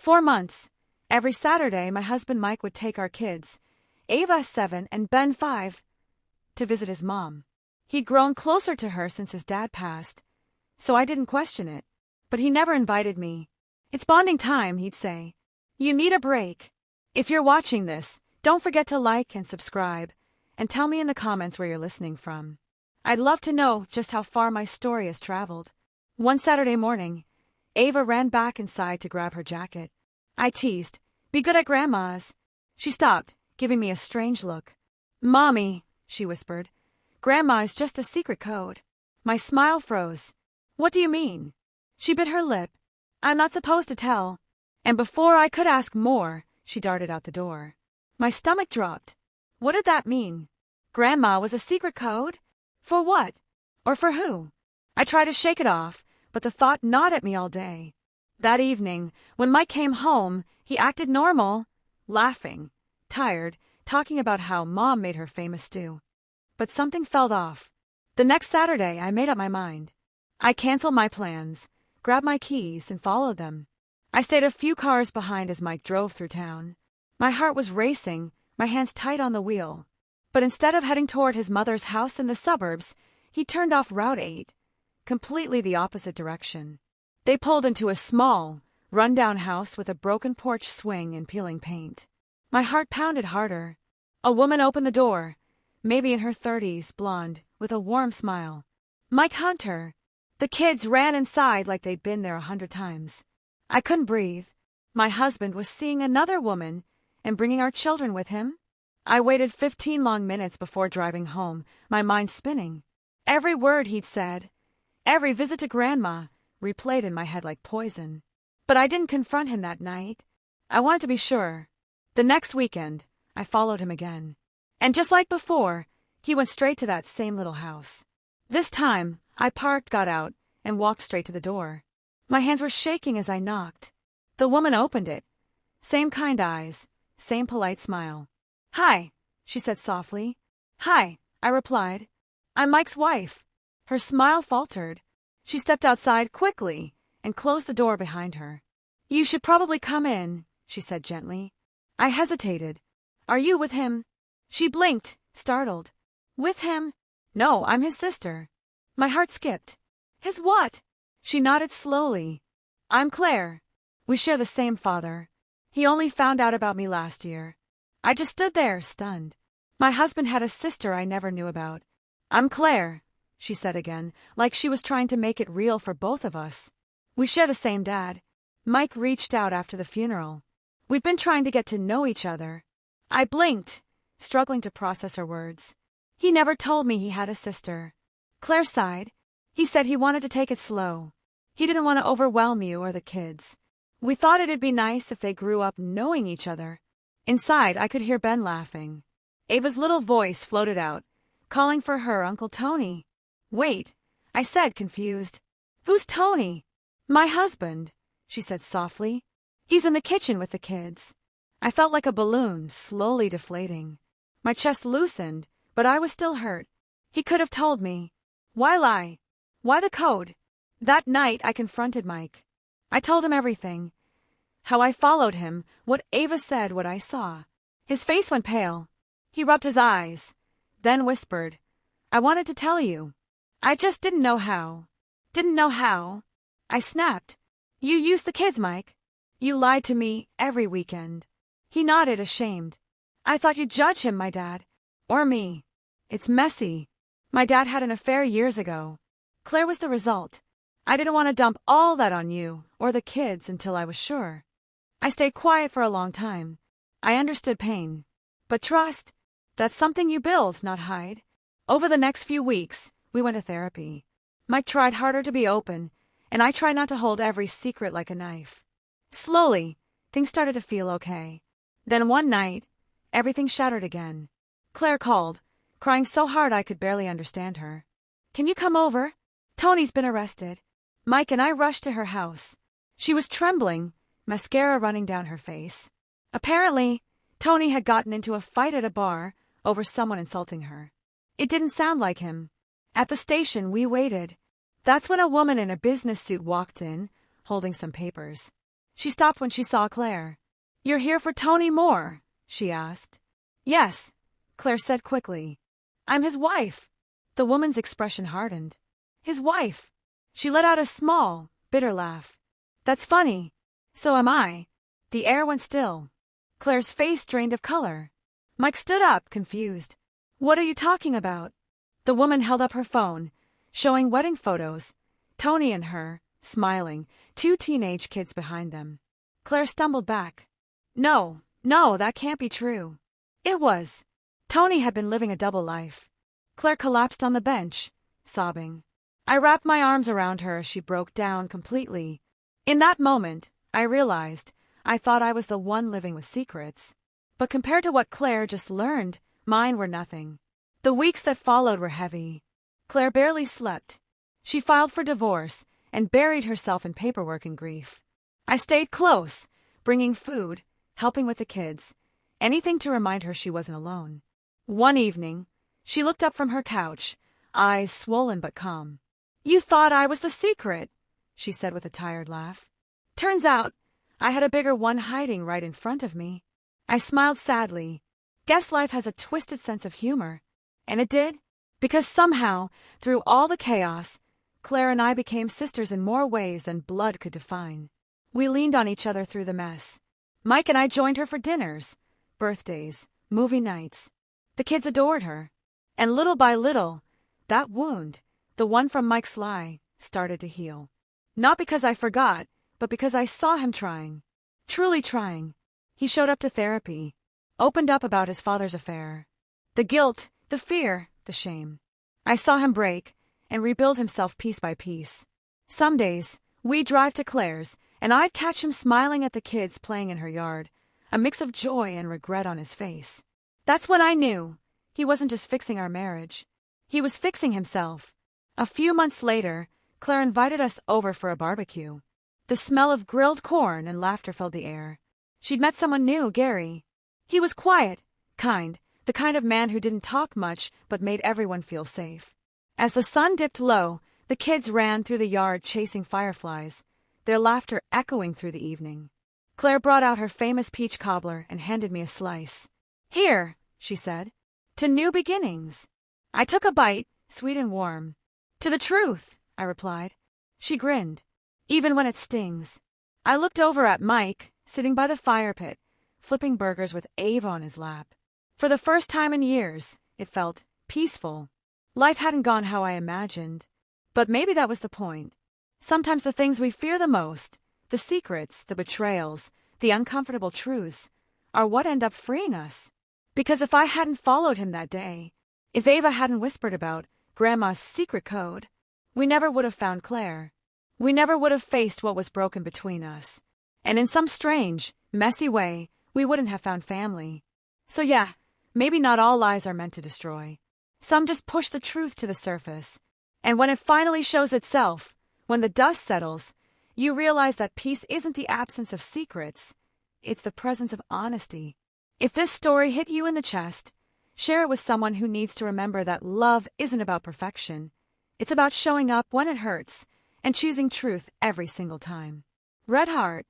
4 months. Every Saturday, my husband Mike would take our kids, Ava 7 and Ben 5, to visit his mom. He'd grown closer to her since his dad passed, so I didn't question it. But he never invited me. It's bonding time, he'd say. You need a break. If you're watching this, don't forget to like and subscribe, and tell me in the comments where you're listening from. I'd love to know just how far my story has traveled. One Saturday morning, Ava ran back inside to grab her jacket. I teased, "Be good at Grandma's." She stopped, giving me a strange look. "Mommy," she whispered, "Grandma is just a secret code." My smile froze. "What do you mean?" She bit her lip. "I'm not supposed to tell." And before I could ask more, she darted out the door. My stomach dropped. What did that mean? Grandma was a secret code? For what? Or for who? I tried to shake it off, but the thought gnawed at me all day. That evening, when Mike came home, he acted normal, laughing, tired, talking about how Mom made her famous stew. But something felt off. The next Saturday, I made up my mind. I canceled my plans, grabbed my keys, and followed them. I stayed a few cars behind as Mike drove through town. My heart was racing, my hands tight on the wheel. But instead of heading toward his mother's house in the suburbs, he turned off Route 8, completely the opposite direction. They pulled into a small, run-down house with a broken porch swing and peeling paint. My heart pounded harder. A woman opened the door, maybe in her 30s, blonde, with a warm smile. Mike Hunter. The kids ran inside like they'd been there 100 times. I couldn't breathe. My husband was seeing another woman and bringing our children with him. I waited 15 long minutes before driving home, my mind spinning. Every word he'd said, every visit to Grandma, replayed in my head like poison. But I didn't confront him that night. I wanted to be sure. The next weekend, I followed him again. And just like before, he went straight to that same little house. This time, I parked, got out, and walked straight to the door. My hands were shaking as I knocked. The woman opened it. Same kind eyes, same polite smile. "Hi," she said softly. "Hi," I replied. "I'm Mike's wife." Her smile faltered. She stepped outside quickly and closed the door behind her. "You should probably come in," she said gently. I hesitated. "Are you with him?" She blinked, startled. "With him? No, I'm his sister." My heart skipped. "His what?" She nodded slowly. "I'm Claire. We share the same father. He only found out about me last year." I just stood there, stunned. My husband had a sister I never knew about. "I'm Claire," she said again, like she was trying to make it real for both of us. "We share the same dad. Mike reached out after the funeral. We've been trying to get to know each other." I blinked, struggling to process her words. "He never told me he had a sister." Claire sighed. "He said he wanted to take it slow. He didn't want to overwhelm you or the kids. We thought it'd be nice if they grew up knowing each other." Inside, I could hear Ben laughing. Ava's little voice floated out, calling for her Uncle Tony. "Wait," I said, confused. "Who's Tony?" "My husband," she said softly. "He's in the kitchen with the kids." I felt like a balloon, slowly deflating. My chest loosened, but I was still hurt. He could have told me. Why lie? Why the code? That night, I confronted Mike. I told him everything. How I followed him, what Ava said, what I saw. His face went pale. He rubbed his eyes, then whispered, "I wanted to tell you. I just didn't know how." "Didn't know how?" I snapped. "You used the kids, Mike. You lied to me every weekend." He nodded, ashamed. "I thought you'd judge him, my dad. Or me. It's messy. My dad had an affair years ago. Claire was the result. I didn't want to dump all that on you or the kids until I was sure. I stayed quiet for a long time. I understood pain. But trust, that's something you build, not hide." Over the next few weeks, we went to therapy. Mike tried harder to be open, and I tried not to hold every secret like a knife. Slowly, things started to feel okay. Then one night, everything shattered again. Claire called, crying so hard I could barely understand her. "Can you come over? Tony's been arrested." Mike and I rushed to her house. She was trembling, mascara running down her face. Apparently, Tony had gotten into a fight at a bar over someone insulting her. It didn't sound like him. At the station, we waited. That's when a woman in a business suit walked in, holding some papers. She stopped when she saw Claire. "You're here for Tony Moore?" she asked. "Yes," Claire said quickly. "I'm his wife." The woman's expression hardened. "His wife?" She let out a small, bitter laugh. "That's funny. So am I." The air went still. Claire's face drained of color. Mike stood up, confused. "What are you talking about?" The woman held up her phone, showing wedding photos. Tony and her, smiling, 2 teenage kids behind them. Claire stumbled back. No, that can't be true. It was. Tony had been living a double life. Claire collapsed on the bench, sobbing. I wrapped my arms around her as she broke down completely. In that moment, I realized I thought I was the one living with secrets. But compared to what Claire just learned, mine were nothing. The weeks that followed were heavy. Claire barely slept. She filed for divorce and buried herself in paperwork and grief. I stayed close, bringing food, helping with the kids, anything to remind her she wasn't alone. One evening, she looked up from her couch, eyes swollen but calm. "You thought I was the secret," she said with a tired laugh. "Turns out, I had a bigger one hiding right in front of me." I smiled sadly. Guess life has a twisted sense of humor. And it did, because somehow, through all the chaos, Claire and I became sisters in more ways than blood could define. We leaned on each other through the mess. Mike and I joined her for dinners, birthdays, movie nights. The kids adored her. And little by little, that wound, the one from Mike's lie, started to heal. Not because I forgot, but because I saw him trying. Truly trying. He showed up to therapy, opened up about his father's affair. The guilt, the fear, the shame. I saw him break and rebuild himself piece by piece. Some days, we'd drive to Claire's, and I'd catch him smiling at the kids playing in her yard, a mix of joy and regret on his face. That's when I knew he wasn't just fixing our marriage. He was fixing himself. A few months later, Claire invited us over for a barbecue. The smell of grilled corn and laughter filled the air. She'd met someone new, Gary. He was quiet, kind, the kind of man who didn't talk much but made everyone feel safe. As the sun dipped low, the kids ran through the yard chasing fireflies, their laughter echoing through the evening. Claire brought out her famous peach cobbler and handed me a slice. "Here," she said, "to new beginnings." I took a bite, sweet and warm. "To the truth," I replied. She grinned. "Even when it stings." I looked over at Mike, sitting by the fire pit, flipping burgers with Ava on his lap. For the first time in years, it felt peaceful. Life hadn't gone how I imagined. But maybe that was the point. Sometimes the things we fear the most, the secrets, the betrayals, the uncomfortable truths, are what end up freeing us. Because if I hadn't followed him that day, if Ava hadn't whispered about Grandma's secret code, we never would have found Claire. We never would have faced what was broken between us. And in some strange, messy way, we wouldn't have found family. So yeah, maybe not all lies are meant to destroy. Some just push the truth to the surface. And when it finally shows itself, when the dust settles, you realize that peace isn't the absence of secrets. It's the presence of honesty. If this story hit you in the chest, share it with someone who needs to remember that love isn't about perfection. It's about showing up when it hurts and choosing truth every single time. Red Heart.